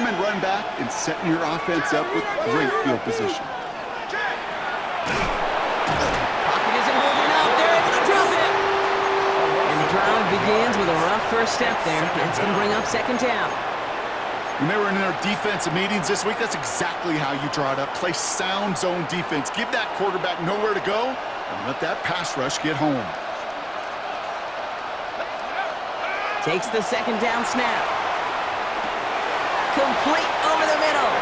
and run back and setting your offense up with great field position. Pocket isn't holding up. They're able to drop it. And the drive begins with a rough first step there. That's going to bring up second down. When they were in their defensive meetings this week, that's exactly how you draw it up. Play sound zone defense. Give that quarterback nowhere to go and let that pass rush get home. Takes the second down snap. Complete over the middle.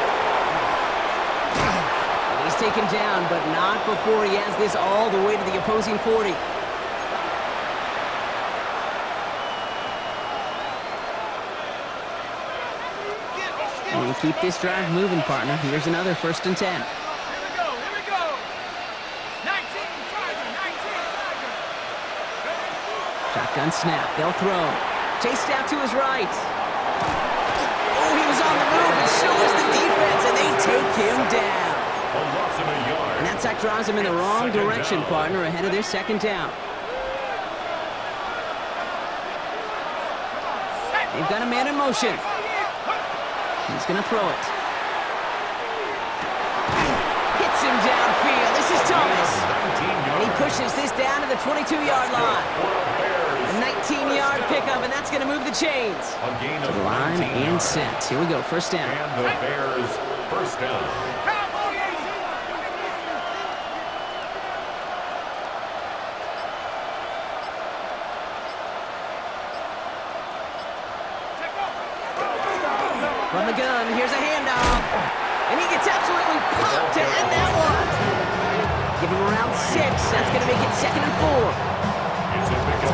And he's taken down, but not before he has this all the way to the opposing 40. And you keep this drive moving, partner. Here's another 1st and 10. Here we go. 19, Shotgun snap. They'll throw. Chased out to his right. Oh, he was on the move, and so is the defense, and they take him down. And that sack drives him in the wrong direction, partner, ahead of their second down. They've got a man in motion. He's going to throw it. Hits him downfield. This is Thomas. And he pushes this down to the 22-yard line. A 19-yard pickup, and that's going to move the chains. To the line and set. Here we go, 1st down. And the Bears, 1st down. From the gun, here's a handoff. And he gets absolutely popped to end that one. Give him around 6. That's going to make it 2nd and 4.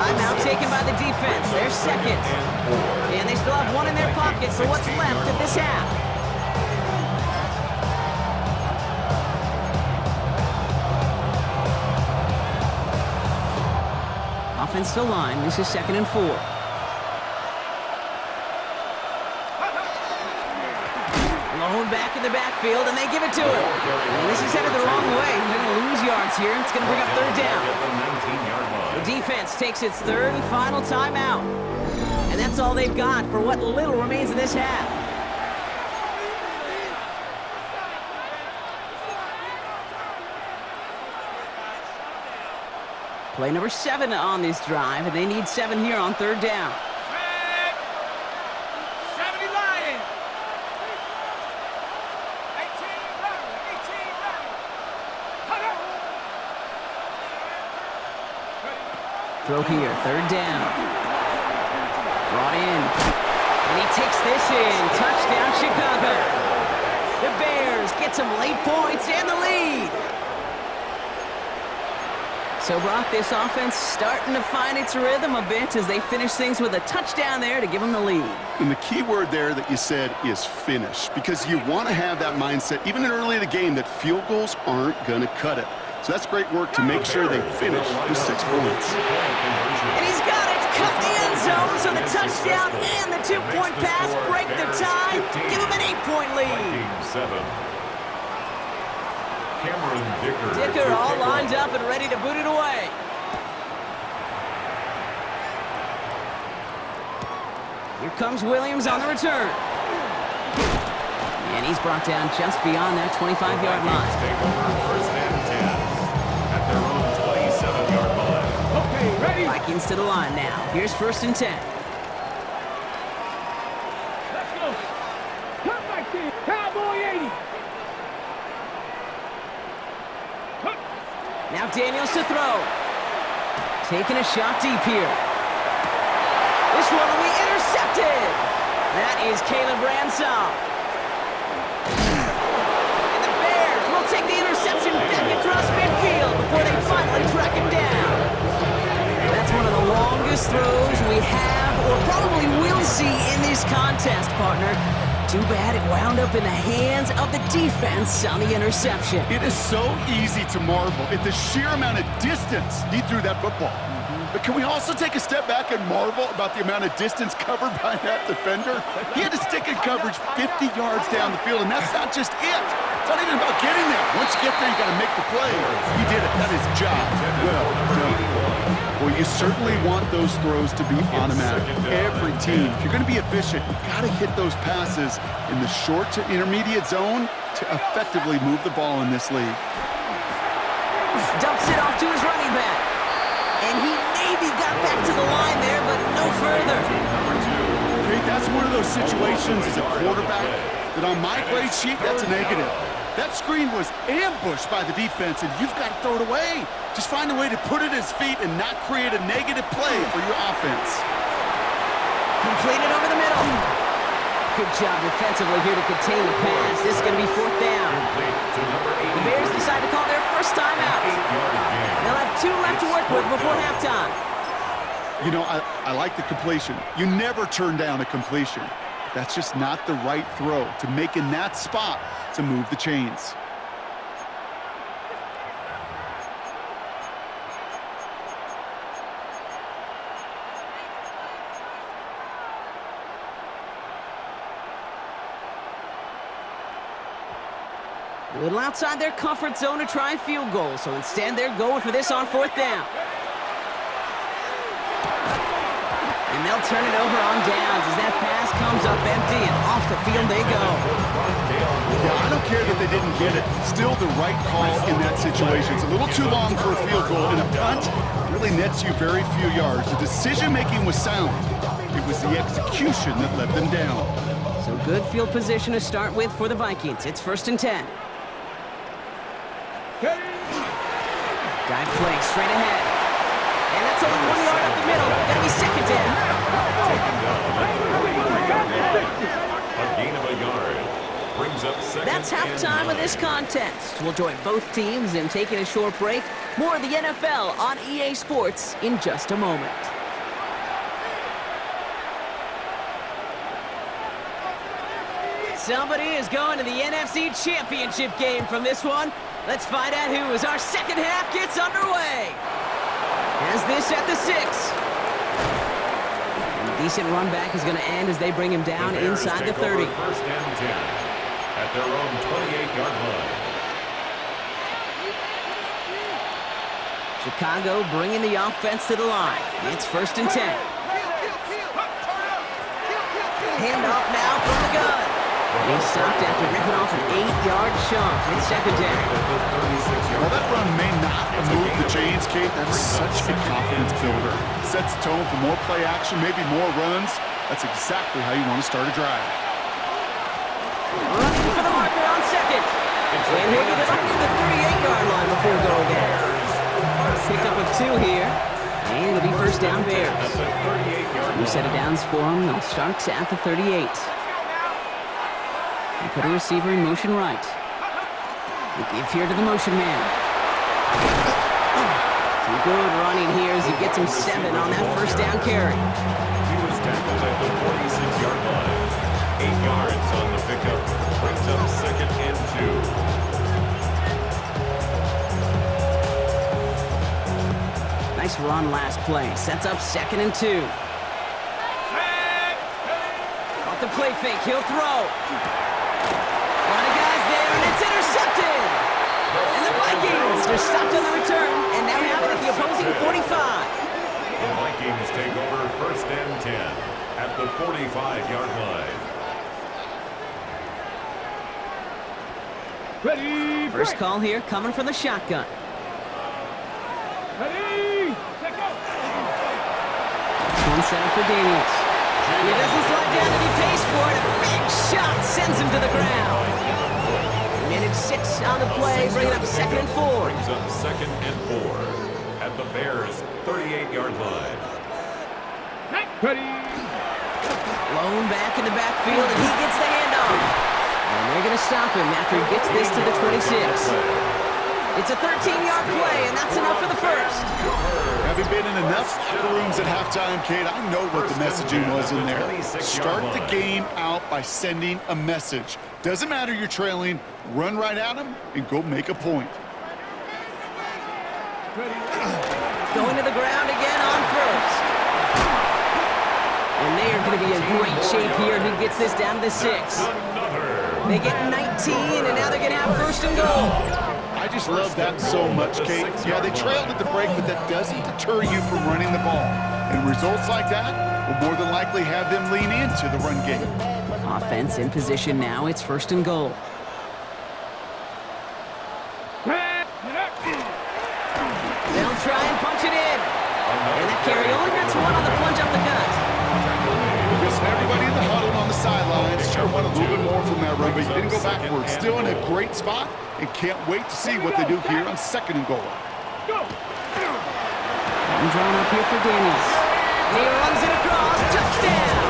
Timeout taken by the defense. They're second. And they still have one in their pocket for what's left of this half. Offensive line. This is 2nd and 4. Back in the backfield, and they give it to him. And this is headed the wrong way. They're going to lose yards here, and it's going to bring up 3rd down. The defense takes its 3rd and final timeout. And that's all they've got for what little remains of this half. Play number 7 on this drive, and they need 7 here on 3rd down. Throw here, 3rd down. Brought in. And he takes this in. Touchdown, Chicago. The Bears get some late points and the lead. So, Brock, this offense starting to find its rhythm a bit as they finish things with a touchdown there to give them the lead. And the key word there that you said is finish, because you want to have that mindset, even early in the game, that field goals aren't going to cut it. So that's great work to make sure they finish with 6 points. And he's got it. Cut the end zone. So the touchdown and the 2-point pass break the tie. Give him an 8-point lead. Dicker all lined up and ready to boot it away. Here comes Williams on the return. And he's brought down just beyond that 25-yard line. Vikings to the line now. Here's 1st and 10. Let's go. Come back there. Cowboy 80. Now Daniels to throw. Taking a shot deep here. This one will be intercepted. That is Caleb Ransom. And the Bears will take the interception back across midfield before they finally track him down. That's one of the longest throws we have or probably will see in this contest, partner. Too bad it wound up in the hands of the defense on the interception. It is so easy to marvel at the sheer amount of distance he threw that football. But can we also take a step back and marvel about the amount of distance covered by that defender? He had to stick in coverage 50 yards down the field, and that's not just it. It's not even about getting there. Once you get there, you got to make the play. He did it. That is job well done. Well, you certainly want those throws to be automatic. Every team, if you're going to be efficient, you got to hit those passes in the short to intermediate zone to effectively move the ball in this league. Dumps it off to his running back. And he maybe got back to the line there, but no further. Okay, that's one of those situations as a quarterback that on my grade sheet, that's a negative. That screen was ambushed by the defense, and you've got to throw it away. Just find a way to put it at his feet and not create a negative play for your offense. Completed over the middle. Good job defensively here to contain the pass. This is going to be 4th down. The Bears decide to call their first timeout. They'll have 2 left to work with before halftime. You know, I like the completion. You never turn down a completion. That's just not the right throw to make in that spot to move the chains. A little outside their comfort zone to try and field goal, so instead they're going for this on 4th down. And they'll turn it over on downs as that pass comes up empty, and off the field they go. Yeah, I don't care that they didn't get it. Still the right call in that situation. It's a little too long for a field goal, and a punt really nets you very few yards. The decision-making was sound. It was the execution that let them down. So good field position to start with for the Vikings. It's 1st and 10. Dive play straight ahead. And that's only 1 yard up the middle. Gonna be 2nd down. A gain of a yard. Brings up 2nd. That's halftime of this contest. We'll join both teams in taking a short break. More of the NFL on EA Sports in just a moment. Somebody is going to the NFC Championship game from this one. Let's find out who as our second half gets underway. As this at the 6. And a decent run back is going to end as they bring him down inside the 30. 1st and 10 at their own 28-yard line. Chicago bringing the offense to the line. It's 1st and 10. Handoff now from the gun. And he stopped after ripping off an 8-yard chunk. It's 2nd down. While that run may not have moved the chains, Kate, that is such a confidence builder. Sets the tone for more play action, maybe more runs. That's exactly how you want to start a drive. Running for the marker on 2nd. And he'll get it up to the 38-yard line before going down. Pickup of 2 here. And it'll be 1st down Bears. New set of downs for him. They'll start at the 38. And put a receiver in motion right. They give here to the motion man. Some good running here as he gets him 7 on that 1st down carry. He was tackled at the 46-yard line. 8 yards on the pickup. Brings up 2nd and 2. Nice run last play. Sets up 2nd and 2. Off the play fake, he'll throw. A lot of guys there, and it's intercepted. And the Vikings are stopped on the return, and now have it at the opposing 45. The Vikings take over 1st and 10 at the 45-yard line. Ready, First break. call here coming from the shotgun. Ready, set go. This one set up for Daniels. He doesn't slide down and he pays for it. A big shot sends him to the ground. Minute 6 on the play, bringing up 2nd and 4. Brings up 2nd and 4 at the Bears' 38-yard line. Ready. Blown back in the backfield, and he gets the handoff. And they're going to stop him after he gets this to the 26. It's a 13-yard play, and that's enough for the 1st. Having been in enough locker rooms at halftime, Kate, I know what the messaging was in there. Start the game out by sending a message. Doesn't matter you're trailing, run right at them and go make a point. Going to the ground again on first. And they are going to be in great shape here. Who gets this down to the 6? They get 19, and now they're going to have first and goal. I just love that so much, Kate. Yeah, they trailed at the break, but that doesn't deter you from running the ball. And results like that will more than likely have them lean into the run game. Offense in position now. It's first and goal. They'll try and punch it in. And that carry only gets one on the plunge up the gut. Listen, everybody in the huddle on the sidelines sure want a little bit more from that run, but you didn't go backwards. Still in a great spot, and can't wait to see what they do here on second and goal. I'm drawn up here for Daniels. He runs it across. Touchdown!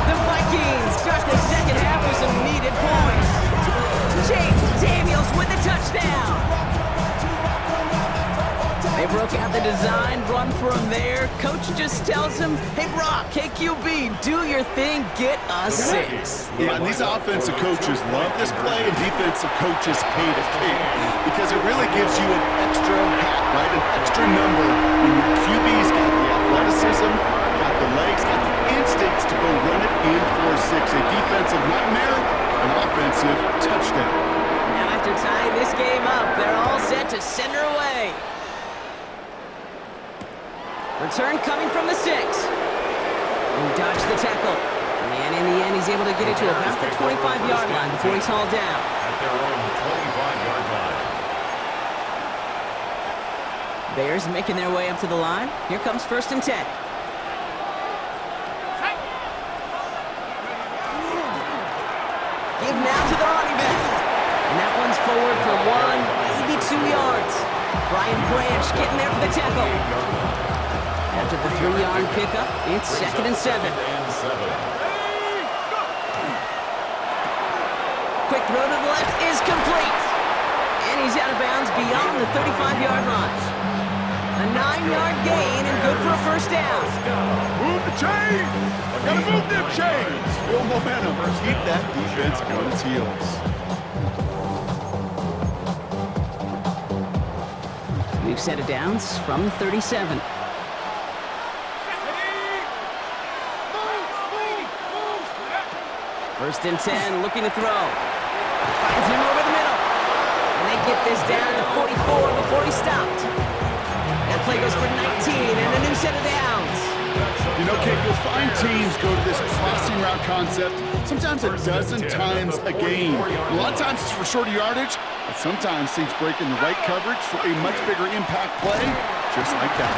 The Vikings start the second half with some needed points. James Daniels with the touchdown. They broke out the design, run from there. Coach just tells him, hey, Brock, hey, QB, do your thing, get a 6. Yeah, and these offensive coaches love this play, and defensive coaches hate it, because it really gives you an extra hat, right, an extra number when your QB's got the athleticism, got the legs, got the instincts to go run it in for a 6. A defensive nightmare, an offensive touchdown. Now after tying this game up, they're all set to send her away. Return coming from the 6. He dodged the tackle. And in the end, he's able to get it to about the 25-yard line before he's hauled down. At their own 25-yard line. Bears making their way up to the line. Here comes first and 10. Give now to the running back. And that one's forward for 1, maybe 2 yards. Brian Branch getting there for the tackle. After the 3-yard pickup, it's second and 7. Quick throw to the left is complete. And he's out of bounds beyond the 35-yard line. A 9-yard gain and good for a first down. Move the chains! Gotta move them chains! Build momentum. Keep that defense on its heels. New set of downs from 37. First and 10, looking to throw. Finds him over the middle. And they get this down to 44 before he stopped. That play goes for 19 and a new set of downs. You know, Kate, you'll find teams go to this crossing route concept sometimes a dozen times a game. A lot of times it's for shorter yardage, but sometimes things break in the right coverage for a much bigger impact play, just like that.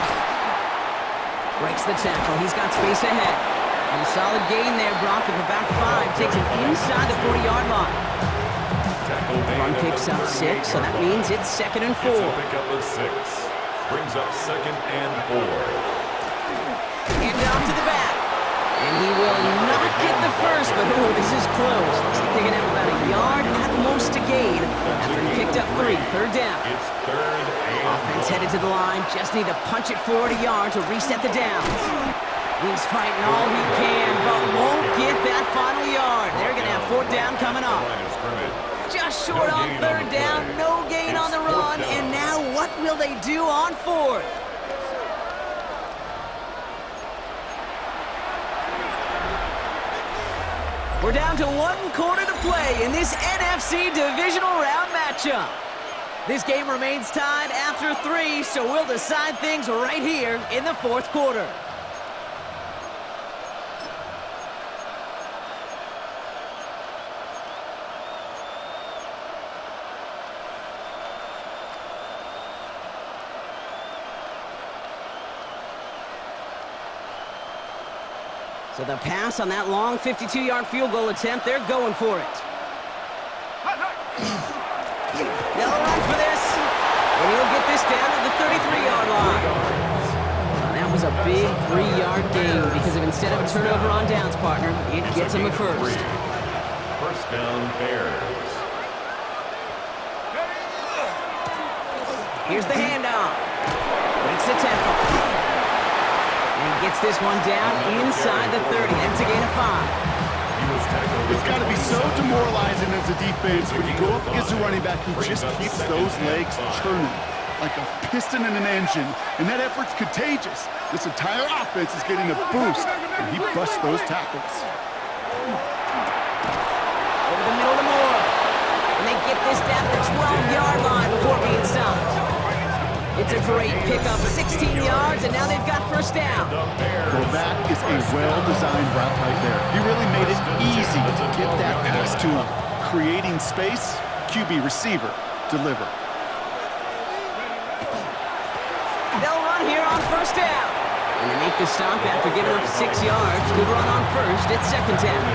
Breaks the tackle. He's got space ahead. And a solid gain there, Brock, of about 5. Takes him inside the 40-yard line. Run picks up 6, so that means it's second and 4. Pick up a 6. Brings up second and 4. And off to the back. And he will not get the first, but oh, this is close. Looks like they're going to have about a yard at most to gain after he picked up 3. Third down. It's third and Offense headed to the line. Just need to punch it forward a yard to reset the downs. He's fighting all he can, but won't get that final yard. They're going to have fourth down coming up. Just short on third down, no gain on the run, and now what will they do on fourth? We're down to 1 quarter to play in this NFC divisional round matchup. This game remains tied after 3, so we'll decide things right here in the fourth quarter. So the pass on that long 52-yard field goal attempt, they're going for it. They'll run for this, and he'll get this down to the 33-yard line. Now, that was a big 3-yard gain because of instead of a turnover on downs, partner, it gets him a first. First down, Bears. Here's the handoff. Breaks the tackle. And gets this one down inside the 30. That's a gain of 5. It's got to be so demoralizing as a defense when you go up against a running back who just keeps those legs churning. like a piston in an engine, and that effort's contagious. This entire offense is getting a boost, and he busts those tackles. Over the middle to Moore. And they get this down to the 12-yard line before being stopped. It's a great pickup, 16 yards, and now they've got first down. Well, that is a well-designed route right there. He really made it easy to get that pass to him. Creating space, QB receiver, deliver. They'll run here on first down. And they make the stop after giving up 6 yards. Good run on first. It's second down.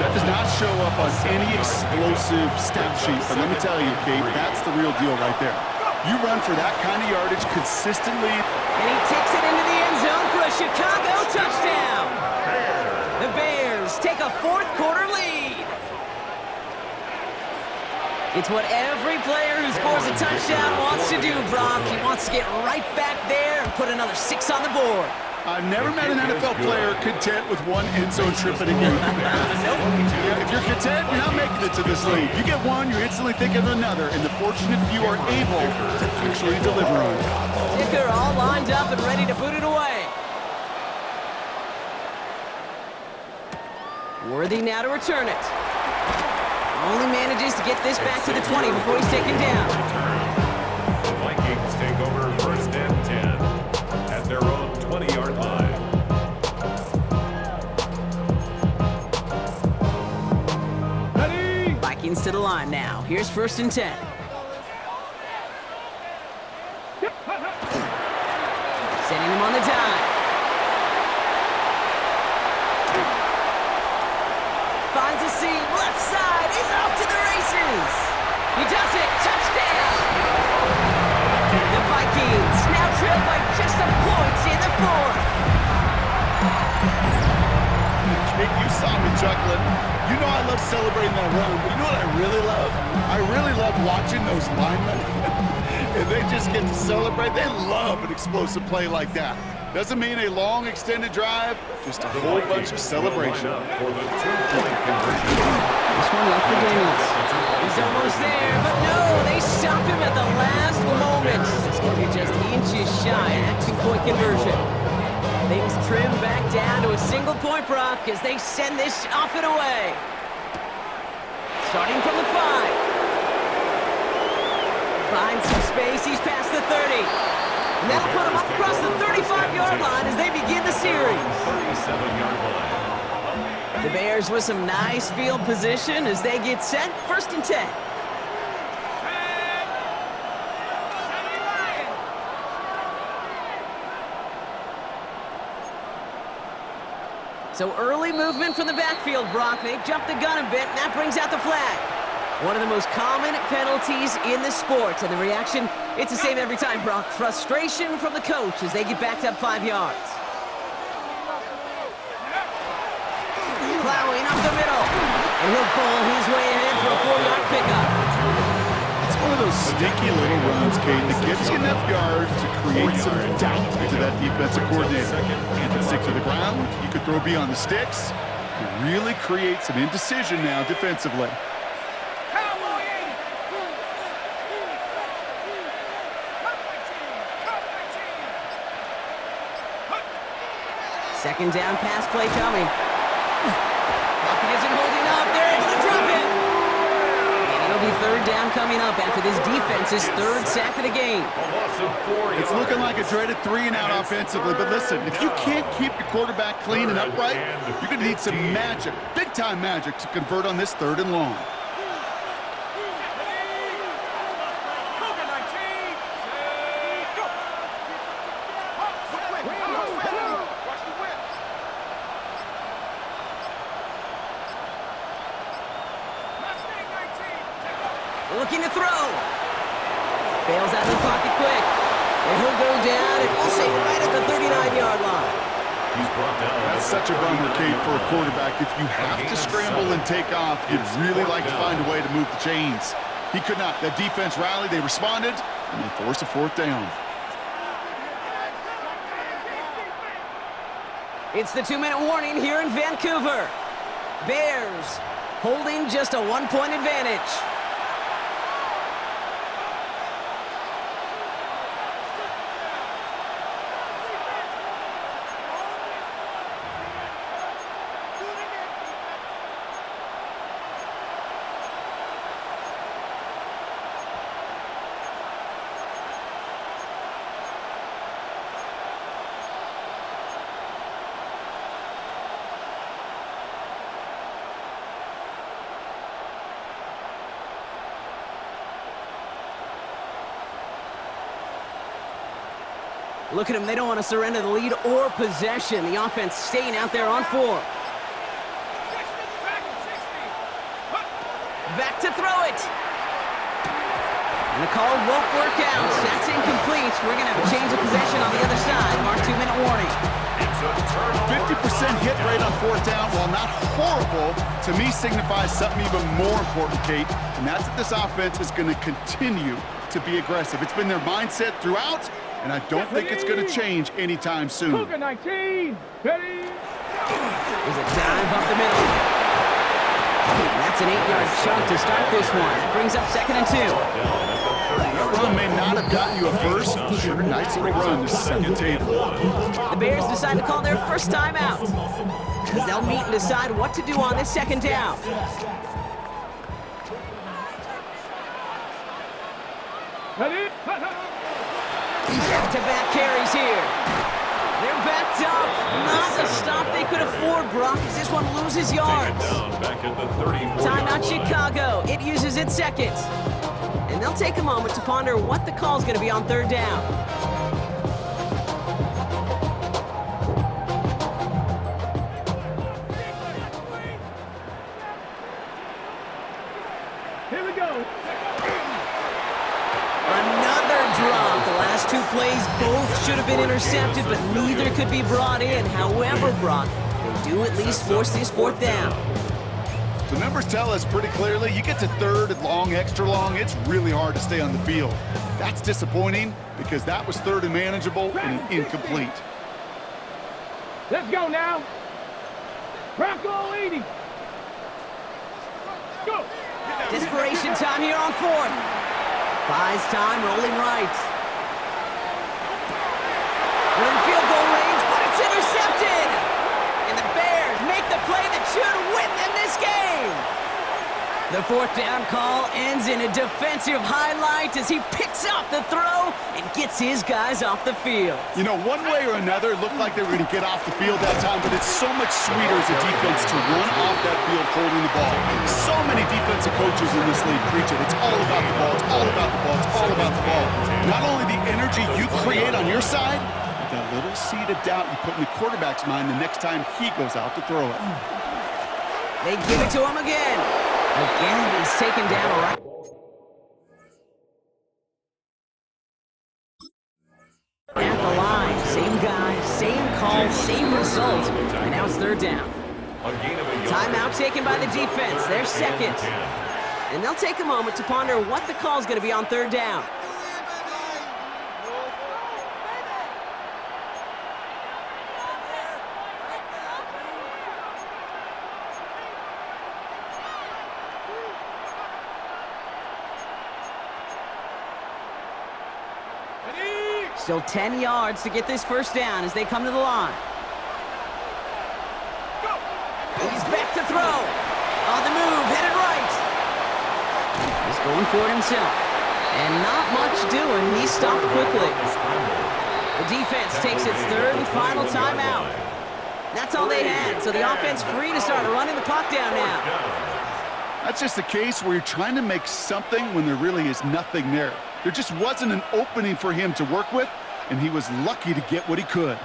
That does not show up on any explosive stat sheet, but let me tell you, Kate, that's the real deal right there. You run for that kind of yardage consistently. And he takes it into the end zone for a Chicago touchdown. The Bears take a fourth quarter lead. It's what every player who scores a touchdown wants to do, Brock. He wants to get right back there and put another 6 on the board. I've never met an NFL player content with one end zone trip in a game. Yeah, if you're content, you're not making it to this league. You get one, you're instantly thinking of another, and the fortunate few are able to actually deliver on it. Dicker all lined up and ready to boot it away. Worthy now to return it. Only manages to get this back to the 20 before he's taken down. The Vikings take over first and 10 at their own 20-yard line. Ready? Vikings to the line now. Here's first and 10. Setting him on the dive. Finds a seam, left side. He's off to the races. He does it. Touchdown. The Vikings now trail by just a point in the fourth. Kate, you saw me chuckling. You know I love celebrating that run, but you know what I really love? I really love watching those linemen. And they just get to celebrate. They love an explosive play like that. Doesn't mean a long extended drive, just a whole bunch of celebration. For the two-point conversion. This one left for Daniels. He's almost there, but no, they stop him at the last moment. It's going to be just inches shy, an 2-point conversion. Things trim back down to a single point, Brock, as they send this off and away. Starting from the 5. Finds some space, he's past the 30. And that'll put him up across the 35-yard line as they begin the series. 37-yard line. The Bears with some nice field position as they get set, first and 10. So early movement from the backfield, Brock. They jumped the gun a bit, and that brings out the flag. One of the most common penalties in the sport, and the reaction, it's the same every time, Brock. Frustration from the coach as they get backed up 5 yards. Plowing up the middle, and he'll pull his way ahead for a 4-yard pickup. It's one of those sneaky little runs, Kate, that gives you enough yards to create some doubt to that defensive coordinator. You can stick to the ground, you could throw beyond the sticks. It really creates some indecision now defensively. Second down pass play coming. Lockett isn't holding up. They're able to drop it. And it'll be third down coming up after this defense's third sack of the game. It's looking like a dreaded 3-and-out offensively, but listen, if you can't keep your quarterback clean and upright, you're going to need some magic, big-time magic, to convert on this 3rd and long. Looking to throw. Bails out of the pocket quick. And he'll go down, and we'll say right at the 39-yard line. He's brought down. That's such a bummer, Kate, for a quarterback. If you have to scramble and take off, you'd really like to find a way to move the chains. He could not. That defense rallied, they responded, and they forced a 4th down. It's the 2-minute warning here in Vancouver. Bears holding just a 1-point advantage. Look at them. They don't want to surrender the lead or possession. The offense staying out there on 4. Back to throw it. And the call won't work out. That's incomplete. We're going to have a change of possession on the other side of our 2-minute warning. 50% hit rate on 4th down, while not horrible, to me signifies something even more important, Kate, and that's that this offense is going to continue to be aggressive. It's been their mindset throughout, and I don't think it's going to change anytime soon. Cougar 19, ready? There's a dive up the middle. That's an 8-yard chunk to start this one. That brings up 2nd and 2. That run may not have gotten you a first. Sure, nice little run to set the table. The Bears decide to call their first timeout, as they'll meet and decide what to do on this 2nd down. Ready? Back-to-back carries here. They're backed up. Not the stop they could afford, Brock, as this one loses yards. Timeout Chicago. It uses its 2nd. And they'll take a moment to ponder what the call's going to be on 3rd down. Here we go. Another drop. The last 2 plays both should have been intercepted, but neither could be brought in. However, Brock, they do at least force this 4th down. The numbers tell us pretty clearly, you get to 3rd and long, extra long, it's really hard to stay on the field. That's disappointing because that was 3rd and manageable and an incomplete. Let's go now. Bronco 80. Go. Desperation time here on 4th. Buys time, rolling right. We're in field goal range, but it's intercepted. And the Bears make the play that should win them this game. The 4th down call ends in a defensive highlight as he picks up the throw and gets his guys off the field. You know, one way or another, it looked like they were going to get off the field that time, but it's so much sweeter as a defense to run off that field holding the ball. So many defensive coaches in this league preach it. It's all about the ball. It's all about the ball. It's all about the ball. Not only the energy you create on your side, but that little seed of doubt you put in the quarterback's mind the next time he goes out to throw it. They give it to him again. Again, he's taken down right. At the line, same guy, same call, same result. And now it's 3rd down. Timeout taken by the defense. They're 2nd. And they'll take a moment to ponder what the call's going to be on 3rd down. Still 10 yards to get this 1st down as they come to the line. He's back to throw. On the move, headed right. He's going for it himself. And not much doing. He stopped quickly. The defense takes its 3rd and final timeout. That's all they had, so the offense free to start running the clock down now. That's just a case where you're trying to make something when there really is nothing there. There just wasn't an opening for him to work with, and he was lucky to get what he could.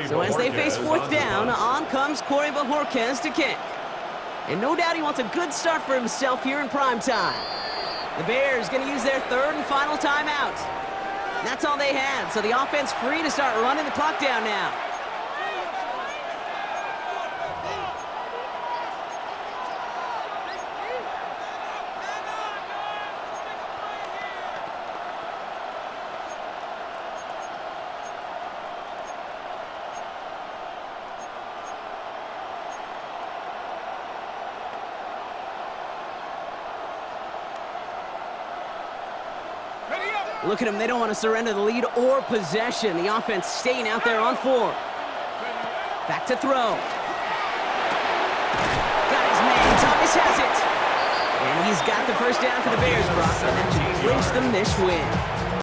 So as they face 4th down, on comes Corey Bajorquez to kick. And no doubt he wants a good start for himself here in prime time. The Bears going to use their 3rd and final timeout. That's all they had, so the offense free to start running the clock down now. Look at them. They don't want to surrender the lead or possession. The offense staying out there on 4. Back to throw. Got his man. Thomas has it. And he's got the 1st down for the Bears, Brock. And that should clinch them this win.